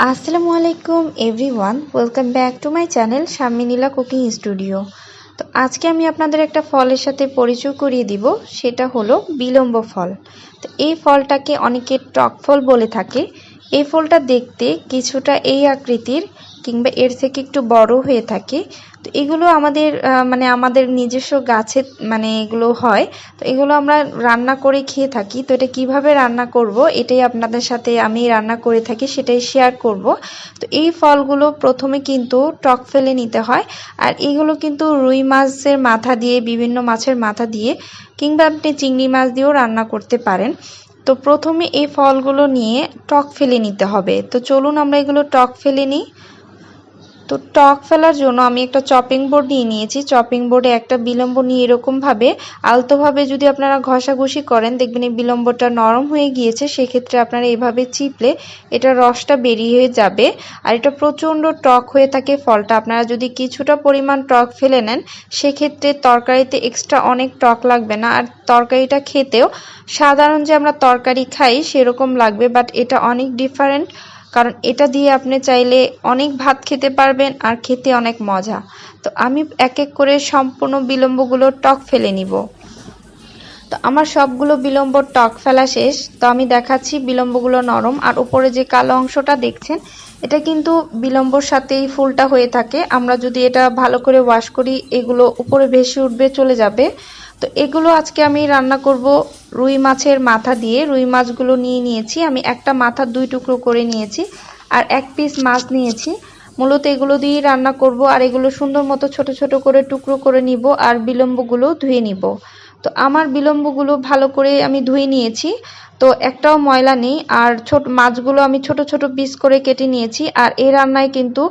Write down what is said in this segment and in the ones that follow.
আসসালামু আলাইকুম everyone, welcome back to my channel শামিনীলা কুকিং স্টুডিও। তো আজকে আমি আপনাদের একটা ফলের সাথে পরিচয় করিয়ে দিব, সেটা হলো বিলম্ব ফল। তো এই ফলটাকে অনেকে টক ফল বলে থাকে। এই ফলটা দেখতে কিছুটা এই আকৃতির কিংবা এর থেকে একটু বড় হয়ে থাকে। তো এগুলো আমাদের নিজস্ব গাছে এগুলো হয়। তো এগুলো আমরা রান্না করে খেয়ে থাকি। তো এটা কিভাবে রান্না করব এটাই আপনাদের সাথে আমি রান্না করে থাকি, সেটাই শেয়ার করব। তো এই ফলগুলো প্রথমে কিন্তু টক ফেলে নিতে হয়। আর এগুলো কিন্তু রুই মাছের মাথা দিয়ে, বিভিন্ন মাছের মাথা দিয়ে কিংবা আপনি চিংড়ি মাছ দিয়েও রান্না করতে পারেন। তো প্রথমে এই ফলগুলো নিয়ে টক ফেলে নিতে হবে। তো চলুন আমরা এগুলো টক ফেলে নিই। তো টক ফেলার জন্য আমি একটা চপিং বোর্ড নিয়ে নিয়েছি। চপিং বোর্ডে একটা বিলম্ব নিয়ে এরকমভাবে আলতোভাবে যদি আপনারা ঘষাঘষি করেন, দেখবেন এই বিলম্বটা নরম হয়ে গিয়েছে। সেক্ষেত্রে আপনারা এইভাবে চিপলে এটা রসটা বেরিয়ে যাবে। আর এটা প্রচণ্ড টক হয়ে থাকে ফলটা। আপনারা যদি কিছুটা পরিমাণ টক ফেলে নেন, সেক্ষেত্রে তরকারিতে এক্সট্রা অনেক টক লাগবে না। আর তরকারিটা খেতেও সাধারণ যে আমরা তরকারি খাই সেরকম লাগবে, বাট এটা অনেক ডিফারেন্ট। কারণ এটা দিয়ে আপনি চাইলে অনেক ভাত খেতে পারবেন আর খেতে অনেক মজা। তো আমি এক এক করে সম্পূর্ণ বিলম্বগুলো টক ফেলে নিব। তো আমার সবগুলো বিলম্ব টক ফেলা শেষ। তো আমি দেখাচ্ছি বিলম্বগুলো নরম, আর উপরে যে কালো অংশটা দেখছেন এটা কিন্তু বিলম্বর সাথেই ফুলটা হয়ে থাকে। আমরা যদি এটা ভালো করে ওয়াশ করি, এগুলো উপরে ভেসে উঠবে, চলে যাবে। তো এগুলো আজকে আমি রান্না করব রুই মাছের মাথা দিয়ে। রুই মাছগুলো নিয়ে নিয়েছি আমি, একটা মাথা 2 টুকরো করে নিয়েছি আর 1 পিস মাছ নিয়েছি। মূলত এগুলো দিয়ে রান্না করব। আর এগুলো সুন্দর মতো ছোট ছোট করে টুকরো করে নিব আর বিলম্বগুলো ধুয়ে নিব। তো আমার বিলম্বগুলো ভালো করে আমি ধুয়ে নিয়েছি। তো একটাও ময়লা নেই। আর মাছগুলো আমি ছোট ছোট পিস করে কেটে নিয়েছি। আর এই রান্নায় কিন্তু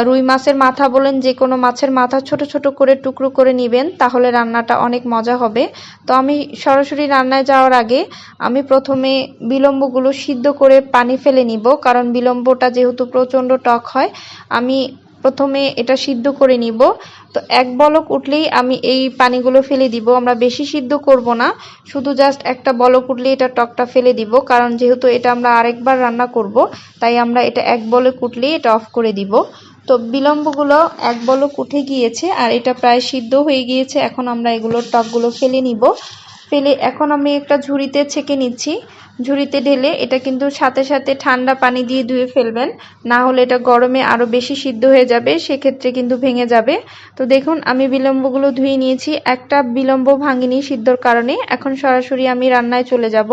রুই মাছের মাথা বলেন, যে কোনো মাছের মাথা ছোট ছোট করে টুকরো করে নেবেন, তাহলে রান্নাটা অনেক মজা হবে। তো আমি সরাসরি রান্নায় যাওয়ার আগে আমি প্রথমে বিলম্বগুলো সিদ্ধ করে পানি ফেলে নিব, কারণ বিলম্বটা যেহেতু প্রচণ্ড টক হয়। আমি প্রথমে এটা সিদ্ধ করে নিব। তো এক বলক উঠলেই আমি এই পানিগুলো ফেলে দিব। আমরা বেশি সিদ্ধ করব না, শুধু জাস্ট একটা বলক উঠলেই এটা টকটা ফেলে দিব, কারণ যেহেতু এটা আমরা আরেকবার রান্না করব, তাই আমরা এটা এক বলক উঠলেই এটা অফ করে দিব। তো বিলম্বগুলো এক বলক উঠে গিয়েছে আর এটা প্রায় সিদ্ধ হয়ে গিয়েছে। এখন আমরা এগুলোর টকগুলো ফেলে নিব। ফেলে এখন আমি একটা ঝুড়িতে ছেঁকে নিচ্ছি। ঝুড়িতে ঢেলে এটা কিন্তু সাথে সাথে ঠান্ডা পানি দিয়ে ধুয়ে ফেলবেন, না হলে এটা গরমে আরও বেশি সিদ্ধ হয়ে যাবে, সেক্ষেত্রে কিন্তু ভেঙে যাবে। তো দেখুন আমি বিলম্বগুলো ধুয়ে নিয়েছি, একটা বিলম্ব ভাঙিনি সিদ্ধর কারণে। এখন সরাসরি আমি রান্নায় চলে যাব।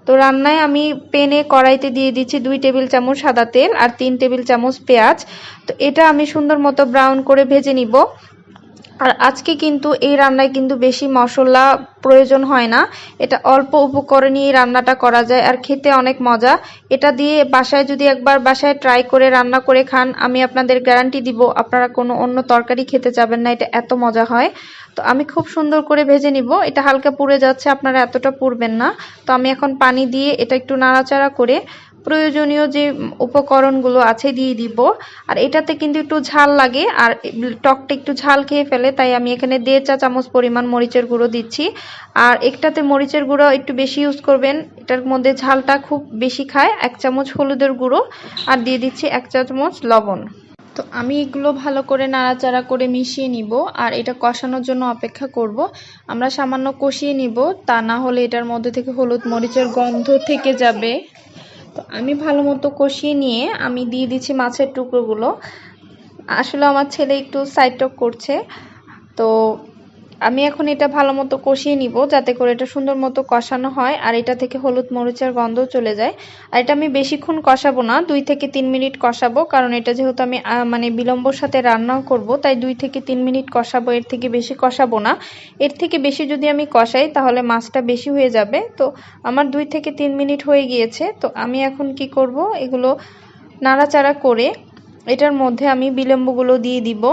তো রান্নায় আমি প্যানে কড়াইতে দিয়ে দিচ্ছি 2 টেবিল চামচ সাদা তেল আর 3 টেবিল চামচ পেঁয়াজ। তো এটা আমি সুন্দর মতো ব্রাউন করে ভেজে নিব। আর আজকে কিন্তু এই রান্নায় কিন্তু বেশি মশলা প্রয়োজন হয় না। এটা অল্প উপকরণেই রান্নাটা করা যায় আর খেতে অনেক মজা। এটা দিয়ে বাসায় যদি একবার বাসায় ট্রাই করে রান্না করে খান, আমি আপনাদের গ্যারান্টি দিব আপনারা কোনো অন্য তরকারি খেতে যাবেন না, এটা এত মজা হয়। তো আমি খুব সুন্দর করে ভেজে নিব। এটা হালকা পুড়ে যাচ্ছে, আপনারা এতটা পুড়বেন না। তো আমি এখন পানি দিয়ে এটা একটু নাড়াচাড়া করে প্রয়োজনীয় যে উপকরণগুলো আছে দিয়ে দিব। আর এটাতে কিন্তু একটু ঝাল লাগে আর টকটা একটু ঝাল খেয়ে ফেলে, তাই আমি এখানে 1.5 চা চামচ পরিমাণ মরিচের গুঁড়ো দিচ্ছি। আর একটাতে মরিচের গুঁড়ো একটু বেশি ইউজ করবেন, এটার মধ্যে ঝালটা খুব বেশি খায়। 1 চামচ হলুদের গুঁড়ো আর দিয়ে দিচ্ছি 1 চা চামচ লবণ। তো আমি এগুলো ভালো করে নাড়াচাড়া করে মিশিয়ে নিব আর এটা কষানোর জন্য অপেক্ষা করব। আমরা সামান্য কষিয়ে নিব, তা না হলে এটার মধ্যে থেকে হলুদ মরিচের গন্ধ থেকে যাবে। তো আমি ভালো মতো কষিয়ে নিয়ে আমি দিয়ে দিচ্ছি মাছের টুকরোগুলো। আসলে আমার ছেলে একটু সাইড টক করছে, তো আমি এখন এটা ভালো মতো কষিয়ে নিব, যাতে করে এটা সুন্দর মতো কষানো হয় আর এটা থেকে হলুদ মরিচের গন্ধ চলে যায়। আর এটা আমি বেশিক্ষণ কষাবো না, 2 থেকে 3 মিনিট কষাবো, কারণ এটা যেহেতু আমি বিলম্বর সাথে রান্নাও করব, তাই 2 থেকে 3 মিনিট কষাবো, এর থেকে বেশি কষাবো না। এর থেকে বেশি যদি আমি কষাই তাহলে মাছটা বেশি হয়ে যাবে। তো আমার 2 থেকে 3 মিনিট হয়ে গিয়েছে। তো আমি এখন কি করব, এগুলো নাড়াচাড়া করে এটার মধ্যে আমি বিলম্বগুলো দিয়ে দিব।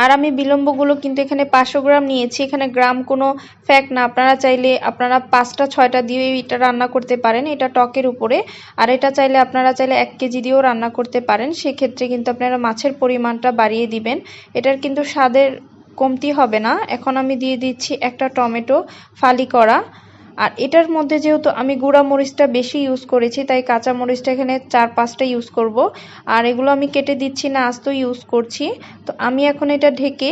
আর আমি বিলম্বগুলো কিন্তু এখানে 500 গ্রাম নিয়েছি, এখানে গ্রাম কোনো ফ্যাক্ট না। আপনারা চাইলে আপনারা 5টা 6টা দিয়ে এটা রান্না করতে পারেন, এটা টকের উপরে। আর এটা আপনারা চাইলে 1 কেজি দিয়েও রান্না করতে পারেন, সেক্ষেত্রে কিন্তু আপনারা মাছের পরিমাণটা বাড়িয়ে দিবেন, এটার কিন্তু স্বাদের কমতি হবে না। এখন আমি দিয়ে দিচ্ছি একটা টমেটো ফালি করা। আর এটার মধ্যে যেহেতু আমি গুঁড়া মরিচটা বেশি ইউজ করেছি, তাই কাঁচা মরিচটা এখানে 4-5টা ইউজ করব। আর এগুলো আমি কেটে দিচ্ছি না, আস্ত ইউজ করছি। তো আমি এখন এটা ঢেকে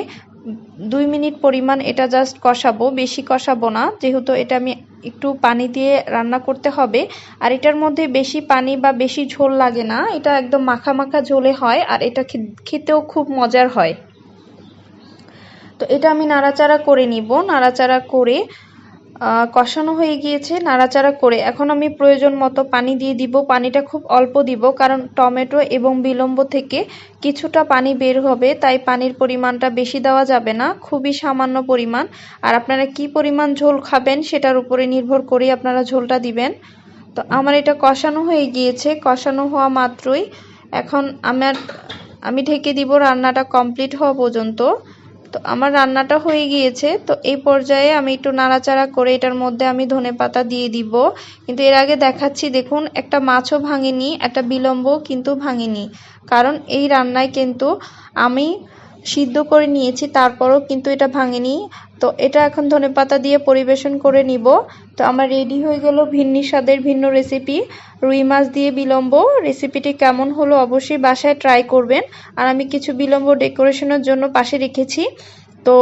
2 মিনিট পরিমাণ এটা জাস্ট কষাবো, বেশি কষাবো না, যেহেতু এটা আমি একটু পানি দিয়ে রান্না করতে হবে। আর এটার মধ্যে বেশি পানি বা বেশি ঝোল লাগে না, এটা একদম মাখা মাখা ঝোলে হয়, আর এটা খেতেও খুব মজার হয়। তো এটা আমি নাড়াচাড়া করে নিব। নাড়াচাড়া করে কষানো হয়ে গিয়েছে। নাড়াচাড়া করে এখন আমি প্রয়োজন মতো পানি দিয়ে দিব। পানিটা খুব অল্প দিব, কারণ টমেটো এবং বিলম্ব থেকে কিছুটা পানি বের হবে, তাই পানির পরিমাণটা বেশি দেওয়া যাবে না, খুবই সামান্য পরিমাণ। আর আপনারা কি পরিমাণ ঝোল খাবেন সেটার উপরে নির্ভর করে আপনারা ঝোলটা দিবেন। তো আমার এটা কষানো হয়ে গিয়েছে। কষানো হওয়া মাত্রই এখন আমি ঢেকে দিব রান্নাটা কমপ্লিট হওয়া পর্যন্ত। তো আমার রান্নাটা হয়ে গিয়েছে। তো এই পর্যায়ে আমি একটু নাড়াচাড়া করে এটার মধ্যে আমি ধনেপাতা দিয়ে দিব। কিন্তু এর আগে দেখাচ্ছি, দেখুন একটা মাছও ভাঙেনি, একটা বিলম্ব কিন্তু ভাঙেনি, কারণ এই রান্নায় কিন্তু আমি সিদ্ধ করে নিয়েছি, তারপরও কিন্তু এটা ভাঙেনি। তো এটা এখন ধনেপাতা দিয়ে পরিবেশন করে নিব। তো আমার রেডি হয়ে গেল ভিন্ন স্বাদের ভিন্ন রেসিপি, রুই মাছ দিয়ে বিলম্ব। রেসিপিটি কেমন হলো অবশ্যই বাসায় ট্রাই করবেন। আর আমি কিছু বিলম্ব ডেকোরেশনের জন্য পাশে রেখেছি। তো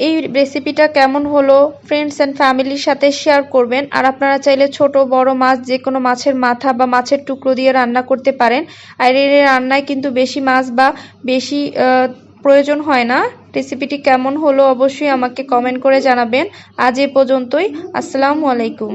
এই রেসিপিটা কেমন হলো ফ্রেন্ডস অ্যান্ড ফ্যামিলির সাথে শেয়ার করবেন। আর আপনারা চাইলে ছোট বড় মাছ, যে কোনো মাছের মাথা বা মাছের টুকরো দিয়ে রান্না করতে পারেন। আর এর রান্নায় কিন্তু বেশি মাছ বা বেশি প্রয়োজন হয় না। রেসিপিটি কেমন হলো অবশ্যই আমাকে কমেন্ট করে জানাবেন। আজ এ পর্যন্তই। আসসালামু আলাইকুম।